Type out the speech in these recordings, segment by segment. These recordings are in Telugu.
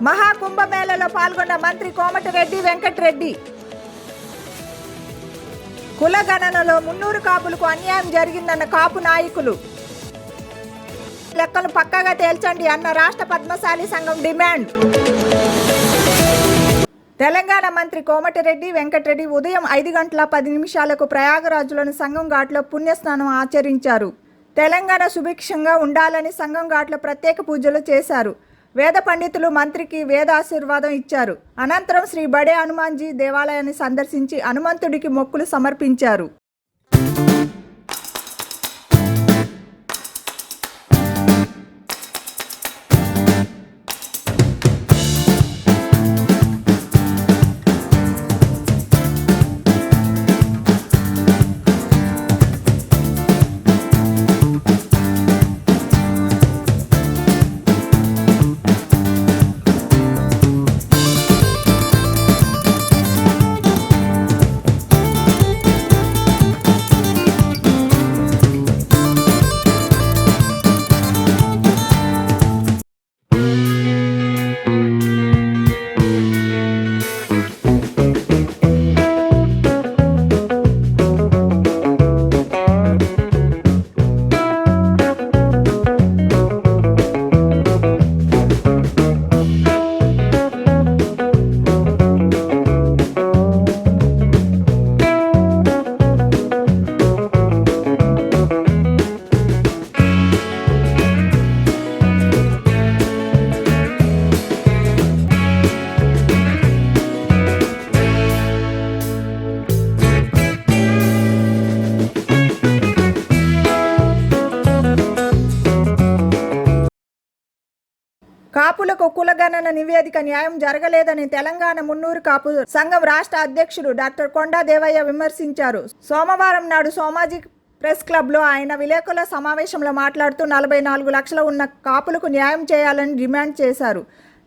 మహాకుంభమేళలో పాల్గొన్న మంత్రి కోమటిరెడ్డి వెంకటరెడ్డి. కులగణనలో 300 కాపులకు అన్యాయం జరిగిందన్న కాపు నాయకులు. లెక్కలు పక్కాగా తేల్చండి అన్న రాష్ట్ర పద్మశాలి సంఘం డిమాండ్. తెలంగాణ మంత్రి కోమటిరెడ్డి వెంకటరెడ్డి ఉదయం 5:10 ప్రయాగరాజులోని సంగం ఘాట్లో పుణ్యస్నానం ఆచరించారు. తెలంగాణ సుభిక్షంగా ఉండాలని సంగం ఘాట్లో ప్రత్యేక పూజలు చేశారు. వేద పండితులు మంత్రికి వేద ఆశీర్వాదం ఇచ్చారు. అనంతరం శ్రీ బడే హనుమాన్జీ దేవాలయాన్ని సందర్శించి హనుమంతుడికి మొక్కులు సమర్పించారు. కాపులకు కులగణన నివేదిక న్యాయం జరగలేదని తెలంగాణ 300 కాపు సంఘం రాష్ట్ర అధ్యక్షుడు డాక్టర్ కొండా దేవయ్య విమర్శించారు. సోమవారం నాడు సామాజిక ప్రెస్ క్లబ్లో ఆయన విలేకరుల సమావేశంలో మాట్లాడుతూ 44 లక్షలు ఉన్న కాపులకు న్యాయం చేయాలని డిమాండ్ చేశారు.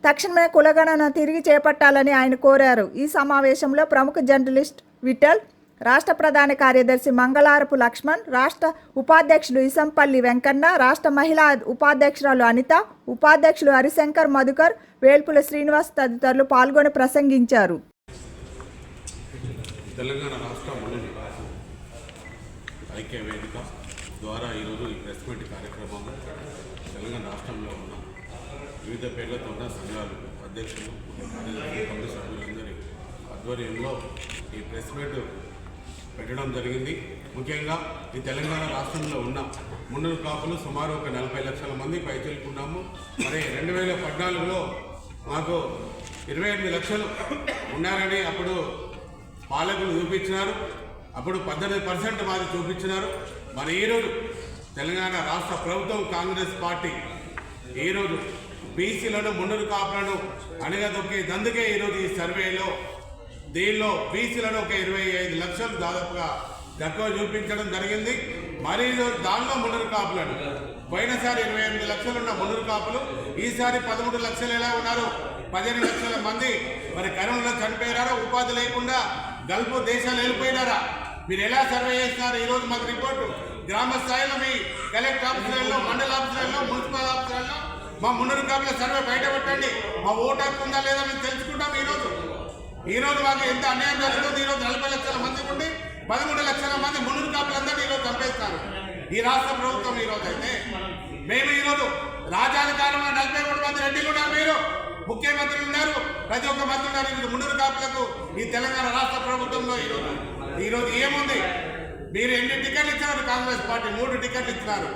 తక్షణమే కులగణన తిరిగి చేపట్టాలని ఆయన కోరారు. ఈ సమావేశంలో ప్రముఖ జర్నలిస్ట్ విఠల్, రాష్ట్ర ప్రధాన కార్యదర్శి మంగళారపు లక్ష్మణ్, రాష్ట్ర ఉపాధ్యక్షుడు ఇసంపల్లి వెంకన్న, రాష్ట్ర మహిళా ఉపాధ్యక్షురాలు అనిత, ఉపాధ్యక్షులు హరిశంకర్, మధుకర్, వేల్పుల శ్రీనివాస్ తదితరులు పాల్గొని ప్రసంగించారు. తెలంగాణ రాష్ట్ర ఐక్య వేదిక ద్వారా ఈరోజు ఈ ప్రెస్ మీట్ కార్యక్రమంలో తెలంగాణ రాష్ట్రంలో ఉన్న వివిధ పేర్లతో ఉన్న సంఘాలు అధ్యక్షులు, కమిటీ సభ్యులందరి ఆధ్వర్యంలో ఈ ప్రెస్ మీట్ పెట్టడం జరిగింది. ముఖ్యంగా ఈ తెలంగాణ రాష్ట్రంలో ఉన్న 300 కాపులు సుమారు ఒక 40 లక్షల మంది పైచెలుకున్నాము. మరి 2014లో మాకు 28 లక్షలు ఉన్నారని అప్పుడు పాలకులు చూపించినారు. అప్పుడు 18% మాది చూపించినారు. మరి ఈరోజు తెలంగాణ రాష్ట్ర ప్రభుత్వం కాంగ్రెస్ పార్టీ ఈరోజు బీసీలను 300 కాపులను అణగదొక్కేందుకే ఈరోజు ఈ సర్వేలో దీనిలో బీసీలను ఒక 25 లక్షలు దాదాపుగా తక్కువ చూపించడం జరిగింది. మరి దానిలో 300 కాపులను పోయినసారి 28 లక్షలు ఉన్న 300 కాపులు ఈసారి 13 లక్షలు ఎలా ఉన్నారు? 15 లక్షల మంది మరి కరోనాలో చనిపోయారా? ఉపాధి లేకుండా గల్ఫ్ దేశాలు వెళ్ళిపోయినారా? మీరు ఎలా సర్వే చేస్తున్నారు? ఈరోజు మాకు రిపోర్టు గ్రామ స్థాయిలో మీ కలెక్టర్ ఆఫీసులలో, మండల ఆఫీసులలో, మున్సిపల్ ఆఫీసులలో మా 300 కాపుల సర్వే బయటపెట్టండి. మా ఓటు హక్కు ఉందా లేదా మేము తెలుసుకుంటాం. ఈరోజు మాకు ఎంత అన్యాయం జరుగుతుంది. ఈరోజు 40 లక్షల మంది ఉండి 13 లక్షల మంది 300 కాపులందరినీ ఈరోజు చంపేస్తారు ఈ రాష్ట్ర ప్రభుత్వం. ఈరోజు అయితే మేము ఈరోజు రాజ్యాధికారంలో 43 మంది రెడ్డిలు ఉన్నారు, మీరు ముఖ్యమంత్రులు ఉన్నారు, ప్రతి ఒక్క మంత్రి ఉన్నారు. 300 కాపులకు ఈ తెలంగాణ రాష్ట్ర ప్రభుత్వంలో ఈరోజు ఏముంది? మీరు ఎన్ని టికెట్లు ఇచ్చినారు? కాంగ్రెస్ పార్టీ 3 టికెట్లు ఇచ్చినారు.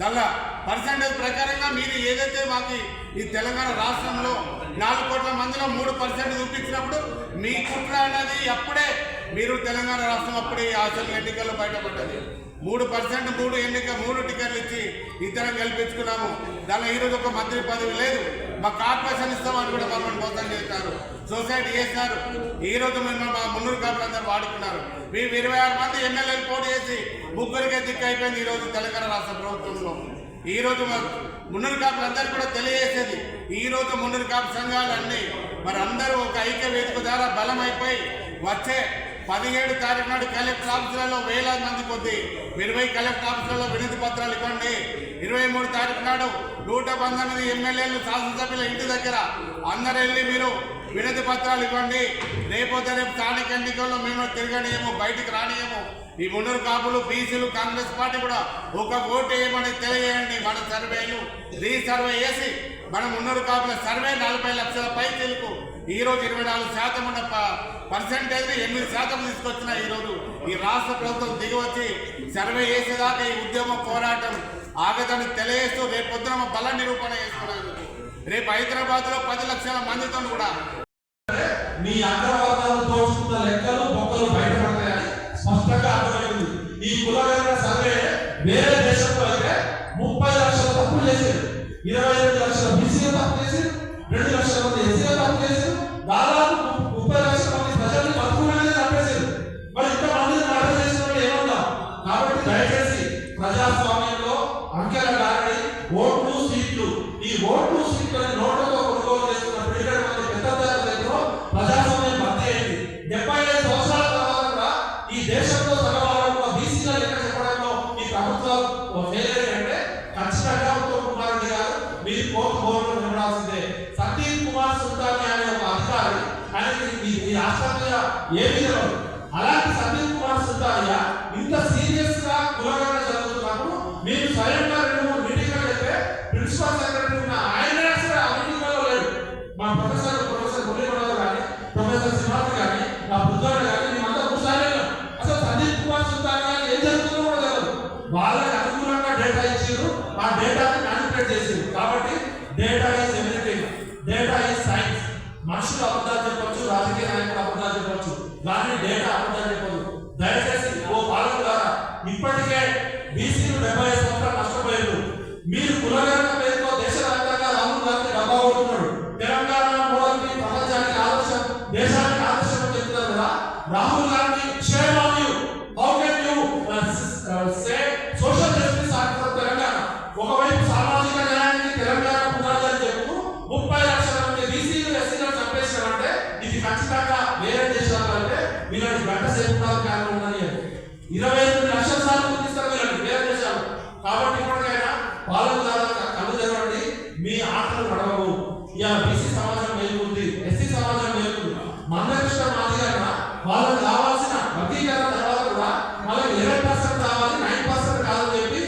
దానిలో పర్సెంటేజ్ ప్రకారంగా మీరు ఏదైతే మాకు ఈ తెలంగాణ రాష్ట్రంలో 4 కోట్ల మందిలో 3% చూపించినప్పుడు మీ కుట్ర అనేది అప్పుడే మీరు తెలంగాణ రాష్ట్రం అప్పుడే అసలు ఎన్నికల్లో బయటపడ్డది. 3% 3 టికెట్లు ఇచ్చి ఇద్దరం గెలిపించుకున్నాము. దానిలో ఈరోజు ఒక మంత్రి పదవి లేదు. మా కార్పొరేషన్ ఇస్తామని కూడా మమ్మల్ని మోసం చేస్తారు, సొసైటీ చేస్తారు. ఈరోజు మేము మా 300 కాపులందరూ వాడుకున్నారు. మేము 26 మంది ఎమ్మెల్యేలు పోటీ చేసి 3కే దిక్కు అయిపోయింది ఈరోజు తెలంగాణ రాష్ట్ర ప్రభుత్వంలో. ఈరోజు 300 కాపులందరూ కూడా తెలియజేసేది, ఈరోజు 300 కాపు సంఘాలన్నీ మరి అందరూ ఒక ఐక్య వేదిక ద్వారా బలం అయిపోయి వచ్చే 17 తారీఖు నాడు కలెక్టర్ ఆఫీసులలో వేలాది మంది కొద్ది 20 కలెక్టర్ ఆఫీసులలో వినతి పత్రాలు ఇవ్వండి. 23 తారీఖు నాడు 119 ఎమ్మెల్యేలు శాసనసభ్యుల ఇంటి దగ్గర అందరూ వెళ్ళి మీరు వినతి పత్రాలు ఇవ్వండి. రేపు స్థానిక ఎన్నికల్లో మేము తిరగనియము, బయటికి రానియము. ఈ మున్నూరు కాపులు, బీసీలు, కాంగ్రెస్ పార్టీ కూడా ఒక ఓటు వేయమని తెలియజేయండి. మన సర్వేలు రీసర్వే చేసి మన మున్నూరు కాపుల సర్వే 40 లక్షల పైచీలకు ఈరోజు 24% ఉన్న పర్సెంటేజ్ 8% తీసుకొచ్చిన ఈరోజు ఈ రాష్ట్ర ప్రభుత్వం దిగివచ్చి సర్వే చేసేదాకా ఈ ఉద్యమం పోరాటం ఆగదని తెలియజేస్తూ రేపు పొద్దున బల నిరూపణ చేసుకున్నందుకు రేపు హైదరాబాద్లో 10 లక్షల మందితో కూడా మీ అగ్రవర్గాలు దోచుకున్న లెక్కలు బొక్కలు బయటపడతాయని స్పష్టంగా అర్థమైంది. ఈ కులగణన సర్వే వేరే దేశంలో అయితే 30 లక్షల తప్పులు చేశారు, 25 లక్షల బీసీలు తప్పు చేశారు, 2 లక్షల మంది ఎస్సీలు తప్పు చేశారు, దాదాపు 30 లక్షల మంది ప్రజల్ని బతుకునే చంపేశారు. మరి ఇంతమంది మర్డర్ చేసిన వాళ్ళు ఏమన్నా? కాబట్టి దయచేసి ప్రజాస్వామ్యంలో అంకెల గారడి ఓట్లు సీట్లు, ఈ ఓట్లు సీట్లని నోట్లతో కొనుగోలు చేస్తున్న పిల్లల మంది పెద్ద ప్రజాస్వామ్యం భర్తీ అయింది. 75 సంవత్సరాల తర్వాత కూడా ఈ దేశంలో సగవారంలో బీసీల లెక్క చెప్పడంలో ఈ ప్రభుత్వాలు ఫెయిల్ అంటే ఖచ్చితంగా ఉత్తమ్ కుమార్ రెడ్డి గారు మీరు కోర్టు బోర్డులో నిలబడాల్సిందే. సందీప్ కుమార్ సుల్తాని అనే ఒక అధికారి ఆయనకి ఈ రాష్ట్రంలో ఏమీ తెలియదు. అలాంటి సందీప్ కుమార్ సుల్తానియా ఇంత సీరియస్ గా కులగణన జరుగుతున్నప్పుడు మీరు స్వయంగా 2-3 మీటింగ్లు అయితే ప్రిన్సిపల్ సెక్రటరీ ఉన్న ఆయన అసలు ఆ మీటింగ్లో లేడు. మా ప్రొఫెసర్ మురళీమోహన్ కానీ, ప్రొఫెసర్ సింహాద్రి కానీ, నా బుద్ధోడు కానీ మేమంతా ఒకసారి అసలు సందీప్ కుమార్ సుల్తాన్ గారు ఏం జరుగుతుందో కూడా తెలియదు. వాళ్ళకి అనుకూలంగా డేటా ఇచ్చారు, ఆ డేటాని మ్యానిపులేట్ చేసారు. కాబట్టి data is everything, data is science. మనుషులు అబద్ధాలు చెప్పవచ్చు, రాజకీయ నాయకులు అబద్ధాలు చెప్పవచ్చు, కానీ డేటా అబద్ధాలు చెప్పదు. దయచేసి ఓ పాలన ద్వారా ఇప్పటికే బీసీలు 75 సంవత్సరాలు నష్టపోయారు. మీరు కులగణన పేరుతో దేశవ్యాప్తంగా రాహుల్ గాంధీ డబ్బా కొడుతున్నాడు. తెలంగాణ మోడల్ని ప్రపంచానికి ఆదర్శం, దేశానికి ఆదర్శం అని చెప్తున్నారు కదా. Rahul Gandhi shame on you, how can you say social justice for Telangana? ఒకవైపు సామాజిక న్యాయానికి తెలంగాణ పునాది అని చెప్తూ 30 లక్షల మంది బీసీలు ఎస్సీలు చంపేశారంటే ఇది ఖచ్చితంగా వేరే దేశాల్లో అంటే వీళ్ళని గంట సేపు కారణం ఉందని 28 లక్షల సార్లు గుర్తిస్తారు వీళ్ళని వేరే దేశాలు. కాబట్టి ఇప్పటికైనా పాలన ద్వారా కళ్ళు తెరవండి, మీ ఆటలు నడవవు. ఇలా బీసీ సమాజం మేలుకుంది, ఎస్సీ సమాజం మేలుకుంది. మందకృష్ణ మాదిగా వాళ్ళకి కావాల్సిన వర్గీకరణ తర్వాత కూడా వాళ్ళకి 11% కావాలి, 9% కాదని చెప్పి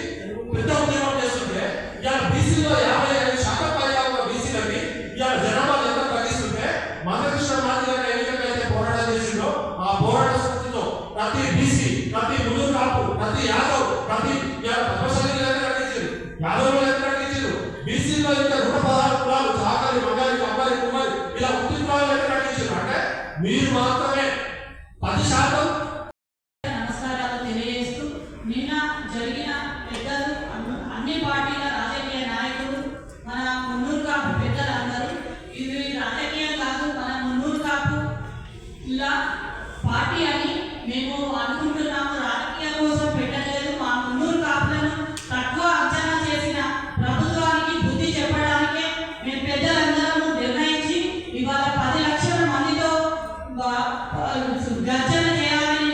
పెద్ద ఉద్యమం చేస్తుంటే ఇలా బీసీలో 55% పైగా ఉన్న బీసీలకి ఇలా జనాభా ఎంత తగ్గిస్తుంటే మందకృష్ణ మాదిగా ఏ విధంగా అయితే పోరాటం చేసిందో ఆ పోరాట స్ఫూర్తితో ప్రతి బీసీ, ప్రతి మున్నూరు కాపు, ప్రతి యాదవ్, ప్రతి తపస్సులు యాదవులు ఎత్తునట్టించారు. బీసీలో ఇంకా 116 కులాలు, చాకలి, మంగళి, కమ్మరి, కుమ్మరి ఇలా ఉద్యోగాలు ఎత్తునట్టించారు. అంటే మీరు మాత్రమే 10%. నమస్కారాలు తెలియజేస్తూ నిన్న జరిగిన పెద్దలు అన్ని పార్టీల రాజకీయ నాయకులు, మన మున్నూరు కాపు పెద్దలందరూ ఇది రాజకీయం కాదు, మన మున్నూరు కాపు ఇలా పార్టీ అని మేము అనుకుంటున్నాము. రాజకీయం కోసం పెట్టలేదు. మా మున్నూరు కాపులను తక్కువ అంచనా చేసిన ప్రభుత్వానికి బుద్ధి చెప్పడానికే మేము పెద్దలందరూ నిర్ణయించి ఇవాళ 10 లక్షల మందితో గర్జన చేయాలని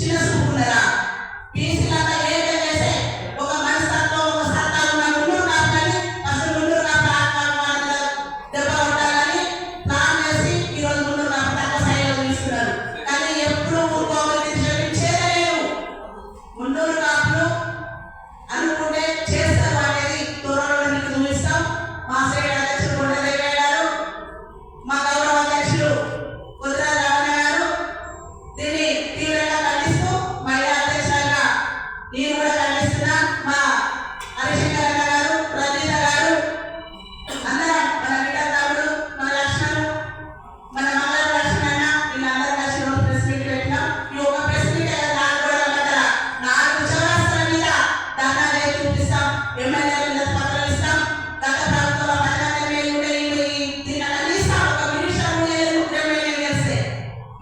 చిన్న చూపున్నారా? బీసీలంతా ఏదో చేసే ఒక మనస్తత్వం ఒక సత్తా ఉన్న మున్నూరు కాపులని అసలు మున్నూరు కాపు దెబ్బ కొట్టాలని ప్లాన్ చేసి ఈరోజు మున్నూరు కాపు తక్కువ స్థాయిలో చూపిస్తున్నారు. కానీ ఎప్పుడు ఊరుకోవాలని చేయలేరు. మున్నూరు కాపులు అనుకుంటే చేస్తాం అనేది త్వరలో మీకు చూపిస్తాం. మా స్టేట్ అధ్యక్షుడు కొండదేవయ్య గారు, మా గౌరవ అధ్యక్షుడు కుద్రా రమణ గారు దీన్ని తీవ్రంగా ఖండిస్తూ, మహిళా అధ్యక్షులుగా నేను కూడా ఖండిస్తున్నా. మా హరిశంకర్ గారు, రజిత గారు, అందరం మన బిడ్డ తమ్ముడు, మన లక్ష్మణ్, మన మంగళ లక్ష్మణ వీళ్ళందరూ కలిసి రోజు ప్రెస్ మీట్ పెట్టినాం. ఈ ఒక ప్రెస్ మీట్ నాలుగు దగ్గర 4 చౌరస్తాల మీద ధర్నా చేసి చూపిస్తాం. ఎమ్మెల్యేలు పత్రాలు ఇస్తాం. గత ప్రభుత్వంలో 10 వేలు ఉంటే దీన్ని అందిస్తాం. ఒక నిమిషం ఎమ్మెల్యే చేస్తే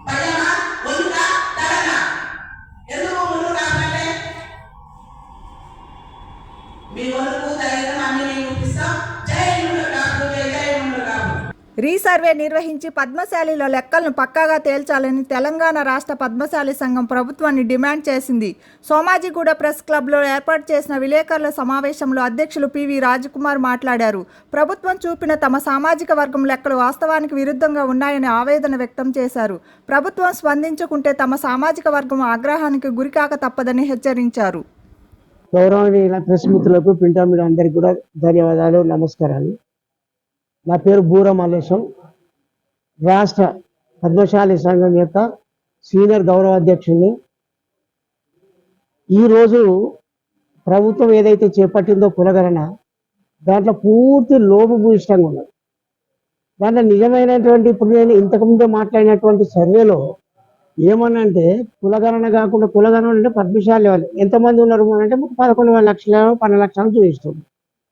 భయమా ఒలుగా తడనా? ఎందుకు ముందు కాకంటే మీ ఒలుగు ధైర్యం అన్ని మేము చూపిస్తాం. జై ముందు కాపు, జై ముందు కాపు. రీసర్వే నిర్వహించి పద్మశాలిలో లెక్కలను పక్కాగా తేల్చాలని తెలంగాణ రాష్ట్ర పద్మశాలి సంఘం ప్రభుత్వాన్ని డిమాండ్ చేసింది. సోమాజిగూడ ప్రెస్ క్లబ్లో ఏర్పాటు చేసిన విలేకరుల సమావేశంలో అధ్యక్షులు పివి రాజకుమార్ మాట్లాడారు. ప్రభుత్వం చూపిన తమ సామాజిక వర్గం లెక్కలు వాస్తవానికి విరుద్ధంగా ఉన్నాయని ఆవేదన వ్యక్తం చేశారు. ప్రభుత్వం స్పందించుకుంటే తమ సామాజిక వర్గం ఆగ్రహానికి గురికాక తప్పదని హెచ్చరించారు. గౌరవనీయుల ప్రెస్ మిత్రులకు ప్రింట్ మీడియా అందరికీ కూడా ధన్యవాదాలు, నమస్కారాలు. నా పేరు బూర మల్లేశం, రాష్ట్ర పద్మశాలి సంఘం యొక్క సీనియర్ గౌరవ అధ్యక్షుడిని. ఈరోజు ప్రభుత్వం ఏదైతే చేపట్టిందో కులగణన, దాంట్లో పూర్తి లోపభూయిష్టంగా ఉన్నది. దాంట్లో నిజమైనటువంటి ఇప్పుడు నేను ఇంతకుముందే మాట్లాడినటువంటి సర్వేలో ఏమన్నంటే కులగణన కాకుండా కులగణన అంటే పద్మశాలి వాళ్ళు ఎంతమంది ఉన్నారు అంటే 11 లక్షలు 12 లక్షలు చూపిస్తుంది.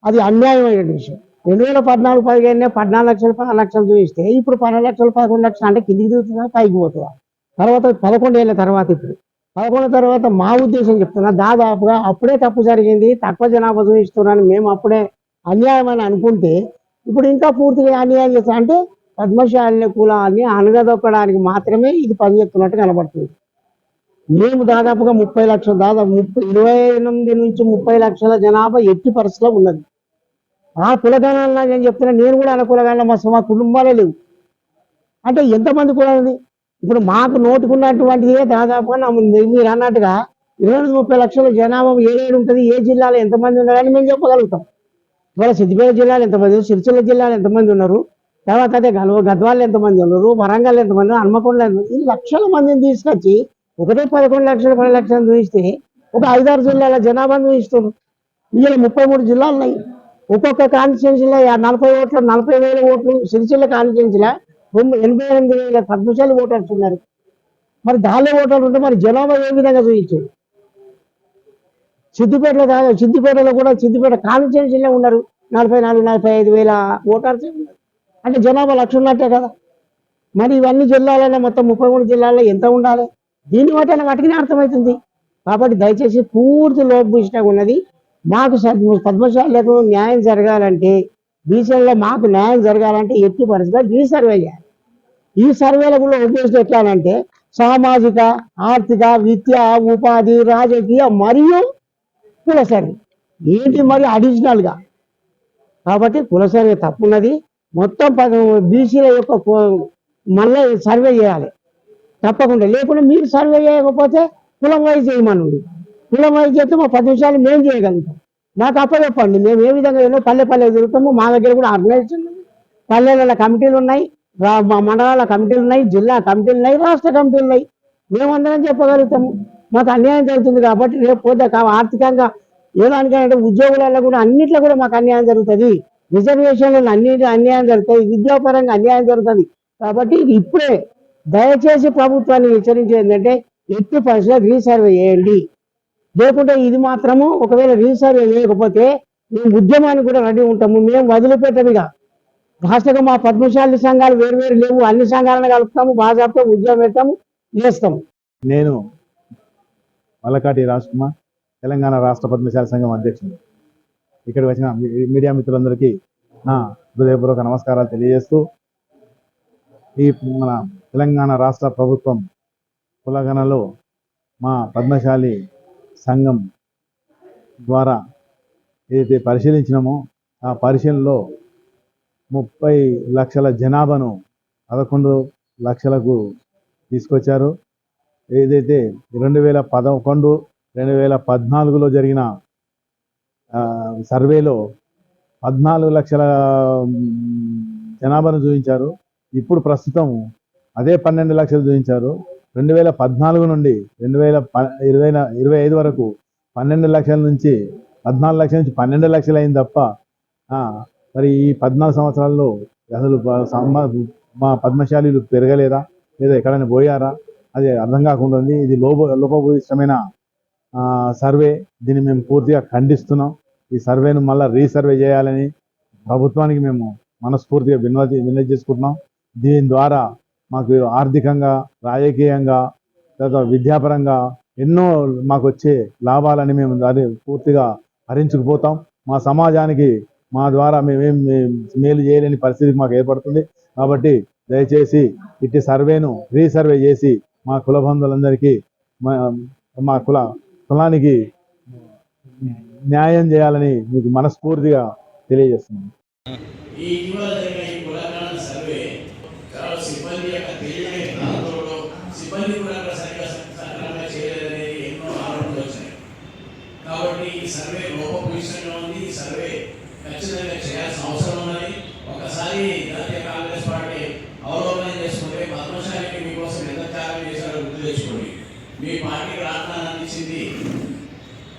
అది అన్యాయమైన విషయం. 2014-15 14 లక్షలు 10 లక్షలు చూపిస్తే ఇప్పుడు 12 లక్షలు 11 లక్షలు అంటే కిందికి దిగుతుందా పైకి పోతుందా? తర్వాత 11 ఏళ్ళ తర్వాత ఇప్పుడు 11 తర్వాత మా ఉద్దేశం చెప్తున్నా, దాదాపుగా అప్పుడే తప్పు జరిగింది, తక్కువ జనాభా చూపిస్తున్నాను మేము అప్పుడే అన్యాయం అని అనుకుంటే ఇప్పుడు ఇంకా పూర్తిగా అన్యాయం చేస్తా అంటే పద్మశాలి కులాన్ని అనగదొక్కడానికి మాత్రమే ఇది పనిచేస్తున్నట్టు కనబడుతుంది. మేము దాదాపుగా 30 లక్షలు, దాదాపు 28 నుంచి 30 లక్షల జనాభా ఎట్టి పరిస్థితిలో ఉన్నది. ఆ కులగణన నేను చెప్తున్నా, నేను కూడా అలా కులగణన మా కుటుంబాలే లేవు అంటే ఎంతమంది కులం ఉంది? ఇప్పుడు మాకు నోటుకున్నటువంటిది దాదాపుగా మీరు అన్నట్టుగా 20-30 లక్షల జనాభా ఏడేడు ఉంటుంది, ఏ జిల్లాలో ఎంతమంది ఉన్నారని మేము చెప్పగలుగుతాం. ఇవాళ సిద్దిపేట జిల్లాలో ఎంతమంది, సిరిసిల్ల జిల్లాలో ఎంతమంది ఉన్నారు, తర్వాత అదే గద్వాల్లో ఎంతమంది ఉన్నారు, వరంగల్ ఎంతమంది, హన్మకొండలో ఎంతమంది, ఈ లక్షల మందిని తీసుకొచ్చి ఒకటే 11 లక్షలు 12 లక్షలు చూపిస్తే ఒక 5-6 జిల్లాల జనాభాను చూపిస్తున్నారు. ఇలా 33 జిల్లాలు ఉన్నాయి. ఒక్కొక్క కాన్స్టిట్యున్సీలో 40 ఓట్లు 40,000 ఓట్లు, సిరిసిల్ల కాన్స్టిట్యున్సీలో 88,000 పద్మశాలి ఓటర్స్ ఉన్నారు. మరి దానిలో ఓటర్లు ఉంటే మరి జనాభా ఏ విధంగా చూపించారు? సిద్దిపేటలో కూడా సిద్దిపేట కాన్స్టిట్యున్సీలో ఉన్నారు 44-45,000 ఓటర్స్ ఉన్నారు. అంటే జనాభా 1,00,000 ఉన్నట్టే కదా. మరి ఇవన్నీ జిల్లాలనే మొత్తం 33 జిల్లాల్లో ఎంత ఉండాలి? దీన్ని బట్టి వాటికి అర్థమవుతుంది. కాబట్టి దయచేసి పూర్తి లోపభూయిష్టంగా ఉన్నది. మాకు పద్మశాలకు న్యాయం జరగాలంటే, బీసీలో మాకు న్యాయం జరగాలంటే ఎట్టి పరిస్థితిలో రీసర్వే చేయాలి. ఈ సర్వేల కూడా ఉద్దేశం ఎట్లానంటే సామాజిక, ఆర్థిక, విద్య, ఉపాధి, రాజకీయ మరియు కుల సర్వే ఏంటి మరి అడిషనల్గా. కాబట్టి కుల సర్వే తప్పున్నది. మొత్తం బీసీల యొక్క మళ్ళీ సర్వే చేయాలి తప్పకుండా. లేకుండా మీరు సర్వే చేయకపోతే కులం వైజ్ చేయమనండి. కులం వైజ్ చేస్తే మా 10 నిమిషాలు మేము చేయగలుగుతాం. నాకు అప్పచెప్పండి, మేము ఏ విధంగా ఏదో పల్లె తిరుగుతాము. మా దగ్గర కూడా ఆర్గనైజేషన్ ఉంది, పల్లెల కమిటీలు ఉన్నాయి, మండలాల కమిటీలు ఉన్నాయి, జిల్లా కమిటీలు ఉన్నాయి, రాష్ట్ర కమిటీలు ఉన్నాయి. మేమందరం చెప్పగలుగుతాము. మాకు అన్యాయం జరుగుతుంది కాబట్టి రేపు పోతే ఆర్థికంగా ఏదానికంటే ఉద్యోగులలో కూడా అన్నిట్లో కూడా మాకు అన్యాయం జరుగుతుంది. రిజర్వేషన్లలో అన్యాయం జరుగుతుంది, విద్యాపరంగా అన్యాయం జరుగుతుంది. కాబట్టి ఇప్పుడే దయచేసి ప్రభుత్వాన్ని హెచ్చరించేది ఏంటంటే ఎట్టి పరిస్థితుల్లో రీసర్వే చేయండి. లేకుంటే ఇది మాత్రము ఒకవేళ రీసర్వే చేయకపోతే మేము ఉద్యమానికి కూడా రెడీ ఉంటాము. మేము వదిలిపెట్టమిగా రాష్ట్రంగా మా పద్మశాలి సంఘాలు వేరు లేవు, అన్ని సంఘాలను కలుపుతాము, బాజాబ్తో ఉద్యమం పెడతాము, చేస్తాము. నేను మల్లకాటి రాజ్కుమార్, తెలంగాణ రాష్ట్ర పద్మశాలి సంఘం అధ్యక్షుడు. ఇక్కడికి వచ్చిన మీడియా మిత్రులందరికీ నా హృదయపూర్వక నమస్కారాలు తెలియజేస్తూ, ఈ మన తెలంగాణ రాష్ట్ర ప్రభుత్వం కులగణలో మా పద్మశాలి సంఘం ద్వారా ఏదైతే పరిశీలించినామో ఆ పరిశీలనలో 30 లక్షల జనాభాను 11 లక్షలకు తీసుకొచ్చారు. ఏదైతే 2011, 2014లో జరిగిన సర్వేలో 14 లక్షల జనాభాను చూపించారు. ఇప్పుడు ప్రస్తుతం అదే 12 లక్షలు చూపించారు. 2014 నుండి 2025 వరకు 12 లక్షల నుంచి 14 లక్షల నుంచి 12 లక్షలు అయింది తప్ప మరి ఈ 14 సంవత్సరాల్లో అసలు మా పద్మశాలీలు పెరగలేదా లేదా ఎక్కడైనా పోయారా అది అర్థం కాకుండా ఉంది. ఇది లోపభూయిష్టమైన సర్వే. దీన్ని మేము పూర్తిగా ఖండిస్తున్నాం. ఈ సర్వేను మళ్ళీ రీసర్వే చేయాలని ప్రభుత్వానికి మేము మనస్ఫూర్తిగా విన్నతి చేసుకుంటున్నాం. దీని ద్వారా మాకు ఆర్థికంగా, రాజకీయంగా, తర్వాత విద్యాపరంగా ఎన్నో మాకు వచ్చే లాభాలని మేము దాన్ని పూర్తిగా హరించుకుపోతాం. మా సమాజానికి మా ద్వారా మేమేం మేలు చేయలేని పరిస్థితి మాకు ఏర్పడుతుంది. కాబట్టి దయచేసి ఇట్టి సర్వేను రీసర్వే చేసి మా కుల బంధువులందరికీ మా కులానికి న్యాయం చేయాలని మీకు మనస్ఫూర్తిగా తెలియజేస్తున్నాను. ఈ ఇటీవల జరిగిన ఈ కులగణన సర్వే చాలా సిబ్బంది యొక్క తెలియని ప్రాంతంలో సిబ్బంది కూడా సరిగ్గా సక్రమంగా చేయలేదనేది ఎన్నో ఆరోపణలు వచ్చినాయి. కాబట్టి ఈ సర్వే లోపభూయిష్టంగా ఉంది. ఈ సర్వే ఖచ్చితంగా చేయాల్సిన అవసరం ఉన్నది. ఒకసారి జాతీయ కాంగ్రెస్ పార్టీ అవలోకనం చేసుకుంటే పద్మశాలికి మీకోసం ఎంత త్యాగం చేశారో గుర్తు తెచ్చుకోండి. మీ పార్టీకి రాష్ట్రాన్ని అందించింది,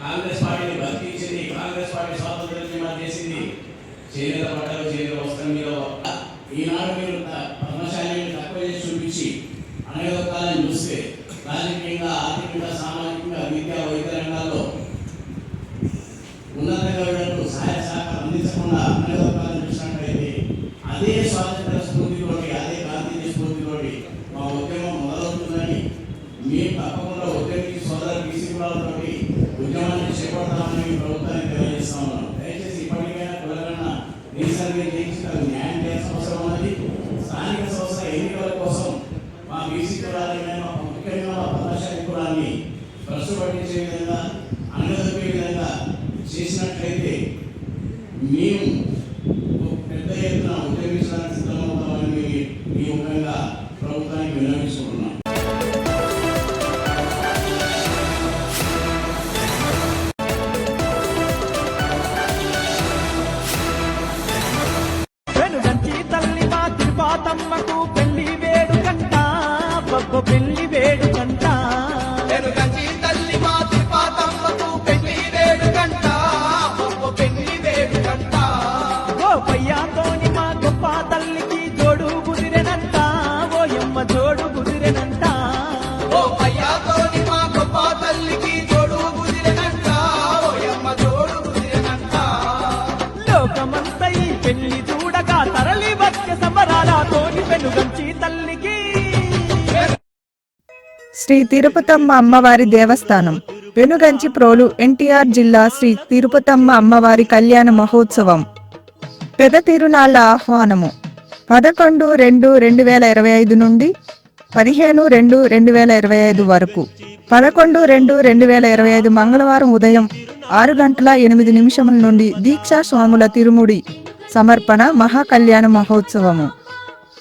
కాంగ్రెస్ పార్టీని బతికించింది, కాంగ్రెస్ పార్టీ స్వాతంత్ర ఉద్యమాలు చేసింది. చేనేత బట్టలు, చేనేత వస్త్రం మీద ఈనాడు మీరు పద్మశాలిని తక్కువ చేసి చూపించి అనేక కాలం చూస్తే రాజకీయంగా, ఆర్థికంగా, సామాజికంగా, విద్యా, వైద్య రంగాల్లో ఉన్నతంగా వీళ్ళకు సహాయ సహకారం అందించకుండా అనేక కాలం చూసినట్లయితే అదే స్వాతంత్ర స్ఫూర్తితోటి, అదే గాంధీ స్ఫూర్తితోటి మా ఉద్యమం మొదలవుతుందని మేము తప్పకుండా ఉద్యమించి సోదర బీసీ కులాలతోటి ఉద్యమాన్ని చేపడతామని మీ ప్రభుత్వానికి తెలియజేస్తా ఉన్నాం. దయచేసి ఇప్పటికైనా కులగణన రీసర్వే చేయించి న్యాయం చేయాల్సిన అవసరం ఉన్నది. స్థానిక సంస్థల ఎన్నికల కోసం మా బీసీ కులాలైన ముఖ్యంగా మా పద్మశాలి కులాన్ని ప్రశ్న పట్టించే విధంగా, అన్నదొక్కే విధంగా చేసినట్లయితే మేము పెద్ద ఎత్తున ఉద్యమించడానికి సిద్ధమవుతామని మీ ముఖ్యంగా ప్రభుత్వానికి విన్నవించుకుంటున్నాం. పెళ్లి వేడుకంట పెళ్లి వేడుకంట వెనుకంచి తల్లి మా తిరుపాతమ్మకు పెళ్లి వేడుకంట పెళ్లి వేడుకంట గోపయ్యతోని మా గొప్ప తల్లికి జోడు కుదిరెనంట ఓయమ్మ జోడు కుదిరెనంట గోపయ్యతోని మా గొప్ప తల్లికి జోడు కుదిరెనంట ఓయమ్మ జోడు కుదిరెనంట లోకమంతా ఈ పెళ్లి చూడగా తరలి వచ్చే సంబరాలతోని వెనుగంచి తల్లికి. శ్రీ తిరుపతమ్మ అమ్మవారి దేవస్థానం వెనుగంచి ప్రోలు ఎన్టీఆర్ జిల్లా శ్రీ తిరుపతమ్మ అమ్మవారి కళ్యాణ మహోత్సవం పెద తిరునాళ్ల ఆహ్వానము 11/2/2025 నుండి 15/2/2025 వరకు. 11/2/2025 మంగళవారం ఉదయం 6:08 నుండి దీక్షా స్వాముల తిరుముడి సమర్పణ మహాకళ్యాణ మహోత్సవము.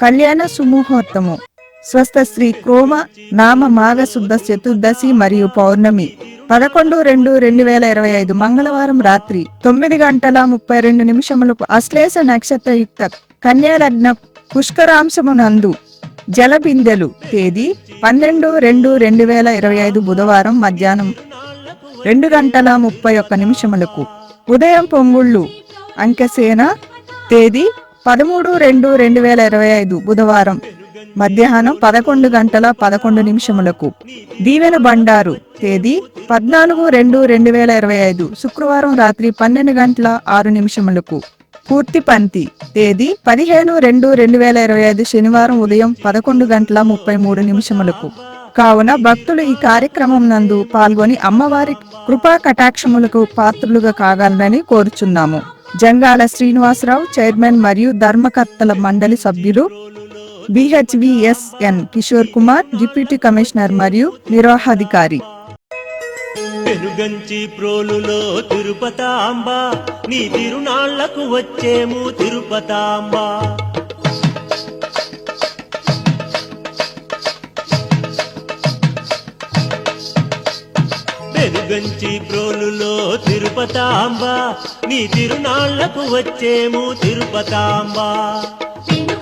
కళ్యాణ సుముహూర్తము స్వస్థ శ్రీ క్రోమ నామ మాఘ శుద్ధ చతుర్దశి మరియు పౌర్ణమి 11/2/2025 మంగళవారం రాత్రి 9:32 అశ్లేష నక్షత్రయుక్త కన్యాలగ్న పుష్కరాంశమునందు జలబిందెలు. తేదీ 12/2/2025 బుధవారం మధ్యాహ్నం 2:31 ఉదయం పొంగుళ్ళు అంకెసేన. తేదీ 13/2/2025 బుధవారం మధ్యాహ్నం 11:11 దీవెన బండారు. తేదీ 14/2/2025 శుక్రవారం రాత్రి 12:06 పూర్తి పంతి. తేదీ 15/2/2025 శనివారం ఉదయం 11:33 కావున భక్తులు ఈ కార్యక్రమం నందు పాల్గొని అమ్మవారి కృపా కటాక్షములకు పాత్రులుగా కాగలరని కోరుచున్నాము. జంగాల శ్రీనివాసరావు చైర్మన్ మరియు ధర్మకర్తల మండలి సభ్యులు, BHVSN Kishore Kumar deputy commissioner మరియు నిర్వహాధికారి. వెనుగంచి ప్రోలులో తిరుపతాంబ నీ తిరునాళ్లకు వచ్చేము తిరుపతాంబ వెనుగంచి ప్రోలులో తిరుపతాంబ నీ తిరునాళ్లకు వచ్చేము తిరుపతాంబ పిండు